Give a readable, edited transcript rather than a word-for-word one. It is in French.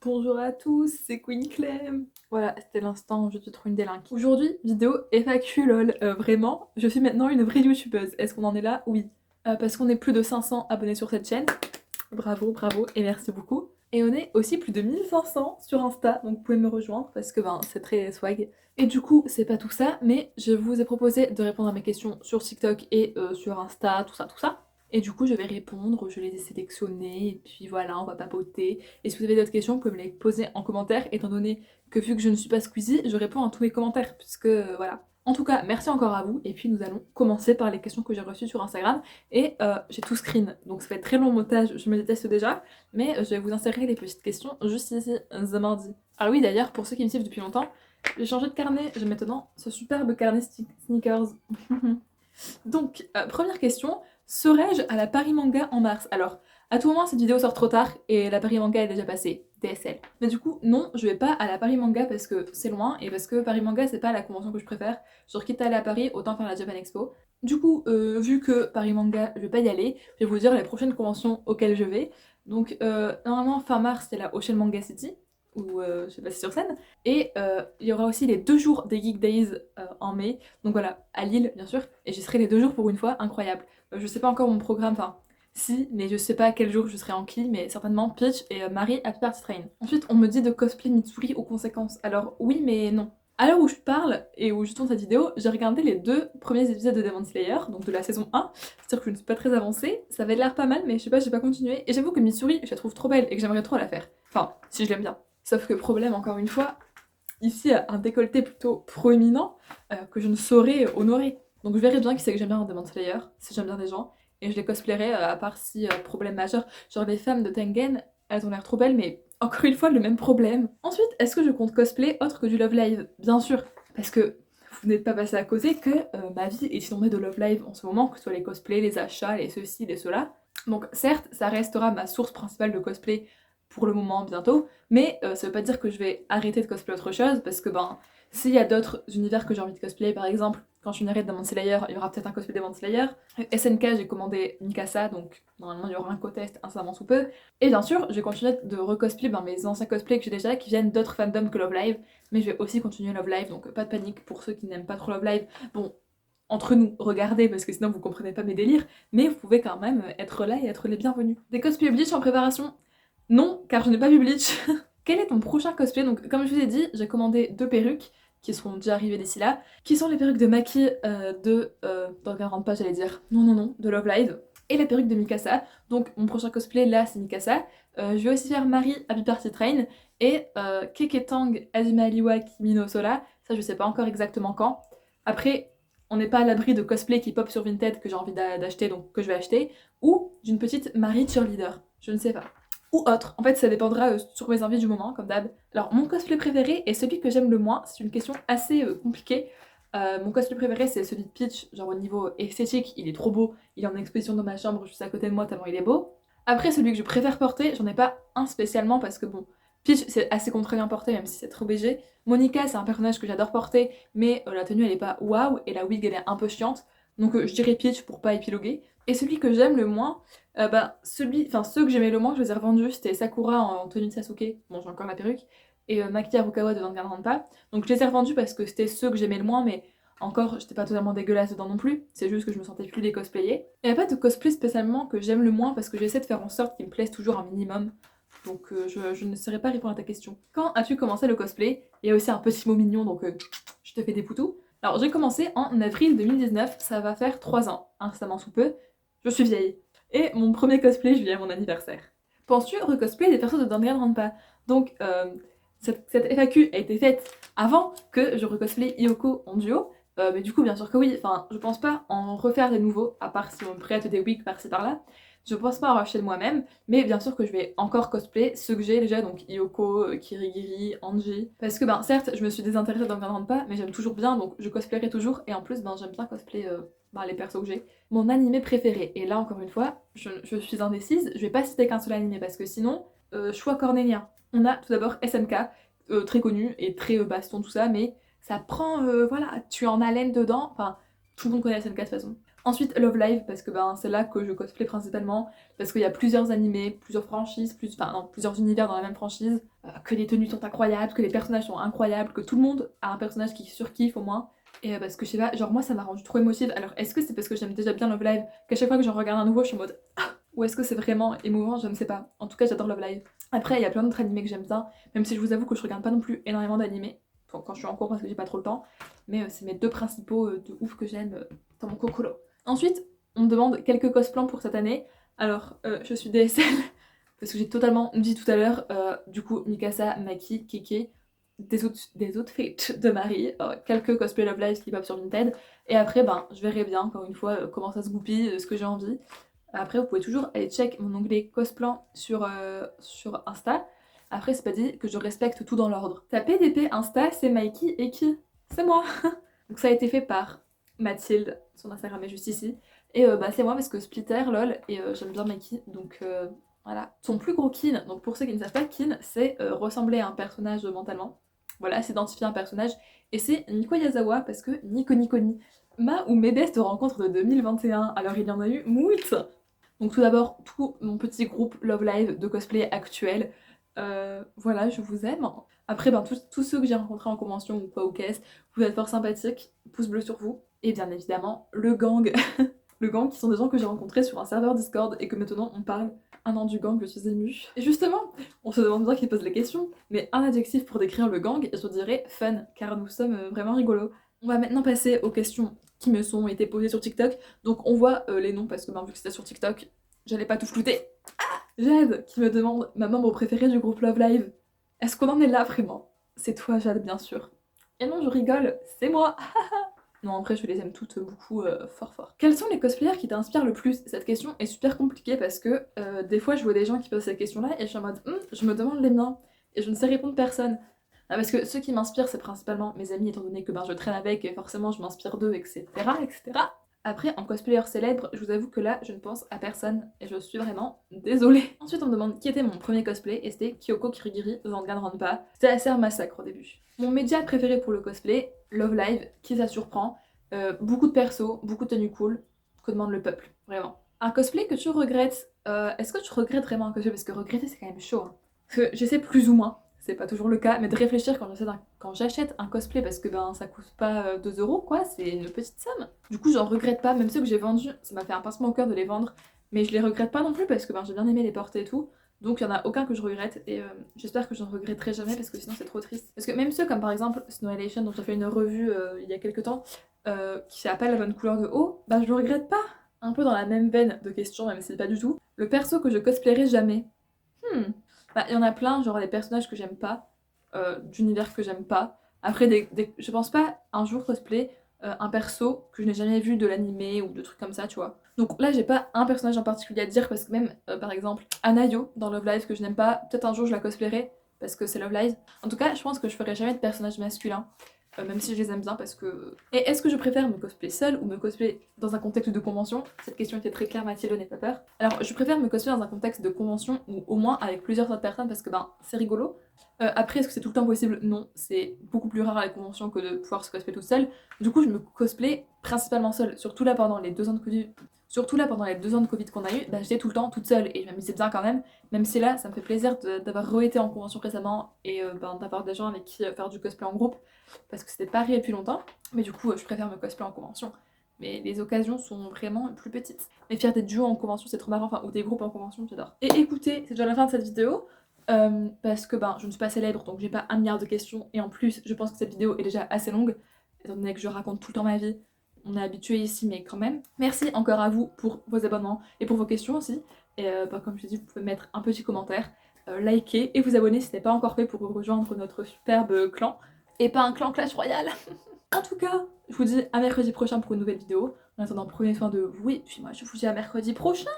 Bonjour à tous, c'est Queen Clem. Voilà, c'était l'instant où je te trouve une délinque. Aujourd'hui, vidéo FAQ lol. Vraiment, je suis maintenant une vraie youtubeuse. Est-ce qu'on en est là? Oui. Parce qu'on est plus de 500 abonnés sur cette chaîne. Bravo, bravo et merci beaucoup. Et on est aussi plus de 1500 sur Insta, donc vous pouvez me rejoindre parce que c'est très swag. Et du coup, c'est pas tout ça, mais je vous ai proposé de répondre à mes questions sur TikTok et sur Insta, tout ça, tout ça. Et du coup, je vais répondre, je les ai sélectionnées, et puis voilà, on va papoter. Et si vous avez d'autres questions, vous pouvez me les poser en commentaire, étant donné que vu que je ne suis pas Squeezie, je réponds à tous les commentaires, puisque voilà. En tout cas, merci encore à vous, et puis nous allons commencer par les questions que j'ai reçues sur Instagram, et j'ai tout screen, donc ça va être très long le montage, je me déteste déjà, mais je vais vous insérer les petites questions juste ici, the mardi. Ah oui, d'ailleurs, pour ceux qui me suivent depuis longtemps, j'ai changé de carnet, j'ai maintenant ce superbe carnet sneakers. Donc, première question, serais-je à la Paris Manga en mars? Alors, à tout moment, cette vidéo sort trop tard et la Paris Manga est déjà passée, DSL. Mais du coup, non, je vais pas à la Paris Manga parce que c'est loin et parce que Paris Manga, c'est pas la convention que je préfère. Genre, quitte à aller à Paris, autant faire la Japan Expo. Du coup, vu que Paris Manga, je vais pas y aller, je vais vous dire les prochaines conventions auxquelles je vais. Donc, normalement, fin mars, c'est la Ocean Manga City, où je sais pas si sur scène. Et il y aura aussi les 2 jours des Geek Days en mai. Donc voilà, à Lille, bien sûr. Et j'y serai les 2 jours pour une fois, incroyable. Je sais pas encore mon programme, enfin, si, mais je sais pas à quel jour je serai en qui, mais certainement Peach et Marie Happy Party Train. Ensuite, on me dit de cosplay Mitsuri aux conséquences. Alors oui, mais non. À l'heure où je parle et où je tourne cette vidéo, j'ai regardé les 2 premiers épisodes de Demon Slayer, donc de la saison 1. C'est-à-dire que je ne suis pas très avancée, ça avait l'air pas mal, mais je sais pas, j'ai pas continué. Et j'avoue que Mitsuri, je la trouve trop belle et que j'aimerais trop la faire. Enfin, si je l'aime bien. Sauf que problème, encore une fois, ici un décolleté plutôt proéminent que je ne saurais honorer. Donc je verrai bien qui c'est que j'aime bien en Demon Slayer, si j'aime bien des gens, et je les cosplayerai à part si problème majeur. Genre les femmes de Tengen, elles ont l'air trop belles, mais encore une fois le même problème. Ensuite, est-ce que je compte cosplay autre que du Love Live? Bien sûr, parce que vous n'êtes pas passé à côté que ma vie est inondée de Love Live en ce moment, que ce soit les cosplays, les achats, les ceci, les cela. Donc certes, ça restera ma source principale de cosplay pour le moment, bientôt, mais ça veut pas dire que je vais arrêter de cosplayer autre chose, parce que s'il y a d'autres univers que j'ai envie de cosplayer, par exemple, quand je finirai Demon Slayer, il y aura peut-être un cosplay Demon Slayer. SNK, j'ai commandé Mikasa, donc normalement il y aura un co-test incessamment sous peu. Et bien sûr, je vais continuer de recosplayer mes anciens cosplays que j'ai déjà, qui viennent d'autres fandoms que Love Live, mais je vais aussi continuer Love Live, donc pas de panique pour ceux qui n'aiment pas trop Love Live. Bon, entre nous, regardez, parce que sinon vous comprenez pas mes délires, mais vous pouvez quand même être là et être les bienvenus. Des cosplays Bleach en préparation? Non, car je n'ai pas vu Bleach. Quel est ton prochain cosplay? Donc, comme je vous ai dit, j'ai commandé 2 perruques qui seront déjà arrivées d'ici là, qui sont les perruques de Maki dans 40 pas, j'allais dire. Non, non, non, de Love Live. Et la perruque de Mikasa. Donc, mon prochain cosplay là, c'est Mikasa. Je vais aussi faire Marie Happy Party Train et Keketang Azuma Liwa Kimi no Sora. Ça, je sais pas encore exactement quand. Après, on n'est pas à l'abri de cosplay qui pop sur Vinted que j'ai envie d'acheter, donc que je vais acheter, ou d'une petite Marie cheerleader. Je ne sais pas. Ou autre. En fait, ça dépendra sur mes envies du moment, comme d'hab. Alors, mon cosplay préféré et celui que j'aime le moins, c'est une question assez compliquée. Mon cosplay préféré, c'est celui de Peach. Genre, au niveau esthétique, il est trop beau. Il est en exposition dans ma chambre, juste à côté de moi, tellement il est beau. Après, celui que je préfère porter, j'en ai pas un spécialement parce que bon, Peach, c'est assez contraignant à porter, même si c'est trop BG. Monica, c'est un personnage que j'adore porter, mais la tenue, elle est pas waouh, et la wig, elle est un peu chiante. Donc, je dirais Peach pour pas épiloguer. Et celui que j'aime le moins, ceux que j'aimais le moins, je les ai revendus, c'était Sakura en tenue de Sasuke, bon j'ai encore la perruque, et Maki Harukawa de Danganronpa. Donc je les ai revendus parce que c'était ceux que j'aimais le moins, mais encore, j'étais pas totalement dégueulasse dedans non plus, c'est juste que je me sentais plus les cosplayer. Il n'y a pas de cosplay spécialement que j'aime le moins parce que j'essaie de faire en sorte qu'ils me plaisent toujours un minimum. Donc je ne saurais pas répondre à ta question. Quand as-tu commencé le cosplay? Il y a aussi un petit mot mignon, donc je te fais des poutous. Alors j'ai commencé en avril 2019, ça va faire 3 ans, incessamment sous peu. Je suis vieille. Et mon premier cosplay, je vis à mon anniversaire. Penses-tu recosplay des persos de Danganronpa? Donc, cette FAQ a été faite avant que je recosplay Hyoko en duo, mais du coup, bien sûr que oui. Enfin, je pense pas en refaire des nouveaux, à part si on me prête des wigs par-ci par-là. Je pense pas en racheter de moi-même, mais bien sûr que je vais encore cosplay ceux que j'ai déjà, donc Hyoko, Kirigiri, Anji. Parce que, certes, je me suis désintéressée de Danganronpa, mais j'aime toujours bien, donc je cosplayerai toujours, et en plus, j'aime bien cosplay les persos que j'ai. Mon animé préféré, et là encore une fois, je suis indécise, je vais pas citer qu'un seul animé parce que sinon, choix cornélien. On a tout d'abord SNK, très connu et très baston, tout ça, mais ça prend, voilà, tu es en haleine dedans, enfin, tout le monde connaît SNK de toute façon. Ensuite Love Live parce que ben c'est là que je cosplay principalement, parce qu'il y a plusieurs animés, plusieurs franchises, enfin non, plusieurs univers dans la même franchise, que les tenues sont incroyables, que les personnages sont incroyables, que tout le monde a un personnage qui surkiffe au moins. Et parce que je sais pas, genre moi ça m'a rendu trop émotive. Alors est-ce que c'est parce que j'aime déjà bien Love Live qu'à chaque fois que j'en regarde un nouveau je suis en mode ou est-ce que c'est vraiment émouvant, je ne sais pas. En tout cas j'adore Love Live. Après il y a plein d'autres animés que j'aime bien, même si je vous avoue que je regarde pas non plus énormément d'animés, quand je suis en cours parce que j'ai pas trop le temps, mais c'est mes deux principaux de ouf que j'aime dans mon kokoro. Ensuite on me demande quelques cosplans pour cette année. Alors je suis DSL parce que j'ai totalement dit tout à l'heure, du coup Mikasa, Maki, Keke, des outfits de Marie, quelques cosplay Love Live qui pop sur Vinted, et après ben je verrai bien encore une fois comment ça se goupille, ce que j'ai envie. Après vous pouvez toujours aller check mon onglet cosplan sur Insta. Après c'est pas dit que je respecte tout dans l'ordre. Ta PDP Insta c'est Mikey et qui? C'est moi. Donc ça a été fait par Mathilde, son Instagram est juste ici. Et bah c'est moi parce que Splitter, lol, et j'aime bien Mikey, donc voilà. Son plus gros kin, donc pour ceux qui ne savent pas, kin, c'est ressembler à un personnage mentalement. Voilà, s'identifier à un personnage. Et c'est Nico Yazawa, parce que Nico Niconi, ma ou mes bestes rencontres de 2021. Alors il y en a eu moult. Donc tout d'abord, tout mon petit groupe Love Live de cosplay actuel. Voilà, je vous aime. Après, ben, tous ceux que j'ai rencontrés en convention ou quoi ou qu'est-ce, vous êtes fort sympathiques, pouce bleu sur vous. Et bien évidemment, le gang. Le gang qui sont des gens que j'ai rencontrés sur un serveur Discord et que maintenant on parle. Un an du gang, je suis émue. Et justement, on se demande bien qui pose la question, mais un adjectif pour décrire le gang, je dirais fun, car nous sommes vraiment rigolos. On va maintenant passer aux questions qui me sont été posées sur TikTok. Donc on voit les noms parce que vu que c'était sur TikTok, j'allais pas tout flouter. Jade qui me demande ma membre préférée du groupe Love Live. Est-ce qu'on en est là vraiment? C'est toi Jade bien sûr. Et non je rigole, c'est moi. Non, après, je les aime toutes beaucoup fort fort. Quels sont les cosplayers qui t'inspirent le plus? Cette question est super compliquée parce que des fois, je vois des gens qui posent cette question-là et je suis en mode je me demande les miens et je ne sais répondre personne. Ah, parce que ceux qui m'inspirent, c'est principalement mes amis, étant donné que je traîne avec et forcément je m'inspire d'eux, etc., etc. Après, en cosplayer célèbre, je vous avoue que là, je ne pense à personne et je suis vraiment désolée. Ensuite, on me demande qui était mon premier cosplay et c'était Kyoko Kirigiri Danganronpa. C'était assez un massacre au début. Mon média préféré pour le cosplay, Love Live, qui ça surprend. Beaucoup de persos, beaucoup de tenues cool, que demande le peuple, vraiment. Un cosplay que tu regrettes, est-ce que tu regrettes vraiment un cosplay? Parce que regretter c'est quand même chaud. Hein. Parce que j'essaie plus ou moins, c'est pas toujours le cas, mais de réfléchir quand j'achète un cosplay parce que ça coûte pas 2 € quoi, c'est une petite somme. Du coup j'en regrette pas, même ceux que j'ai vendus, ça m'a fait un pincement au cœur de les vendre, mais je les regrette pas non plus parce que j'ai bien aimé les porter et tout. Donc il y en a aucun que je regrette et j'espère que je ne regretterai jamais parce que sinon c'est trop triste. Parce que même ceux comme par exemple Snowelation dont j'ai fait une revue il y a quelques temps, qui a pas la bonne couleur de haut, je le regrette pas. Un peu dans la même veine de questions, même si c'est pas du tout. Le perso que je cosplayerai jamais. Il y en a plein, genre des personnages que j'aime pas, d'univers que j'aime pas. Après, je pense pas un jour cosplay un perso que je n'ai jamais vu de l'animé ou de trucs comme ça, tu vois. Donc là, j'ai pas un personnage en particulier à dire parce que même, par exemple, Anayo dans Love Live que je n'aime pas, peut-être un jour je la cosplayerai parce que c'est Love Live. En tout cas, je pense que je ferai jamais de personnage masculin. Même si je les aime bien parce que... Et est-ce que je préfère me cosplayer seule ou me cosplayer dans un contexte de convention? Cette question était très claire, Mathilde, n'aie pas peur. Alors je préfère me cosplayer dans un contexte de convention ou au moins avec plusieurs autres personnes parce que c'est rigolo. Après est-ce que c'est tout le temps possible? Non, c'est beaucoup plus rare à la convention que de pouvoir se cosplayer toute seule. Du coup je me cosplay principalement seule, surtout là pendant les 2 ans de Covid. Surtout là pendant les 2 ans de Covid qu'on a eu, j'étais tout le temps toute seule et je m'amusais bien quand même si là ça me fait plaisir d'avoir re-été en convention récemment et d'avoir des gens avec qui faire du cosplay en groupe parce que c'était pas arrivé depuis longtemps, mais du coup je préfère me cosplay en convention. Mais les occasions sont vraiment plus petites. Mais faire des duos en convention c'est trop marrant, ou des groupes en convention, j'adore. Et écoutez, c'est déjà la fin de cette vidéo, parce que je ne suis pas célèbre donc j'ai pas 1 milliard de questions, et en plus je pense que cette vidéo est déjà assez longue, étant donné que je raconte tout le temps ma vie. On est habitué ici, mais quand même. Merci encore à vous pour vos abonnements et pour vos questions aussi. Et comme je l'ai dit, vous pouvez mettre un petit commentaire, liker et vous abonner si ce n'est pas encore fait pour rejoindre notre superbe clan. Et pas un clan Clash Royale. En tout cas, je vous dis à mercredi prochain pour une nouvelle vidéo. En attendant, prenez soin de vous et puis moi je vous dis à mercredi prochain.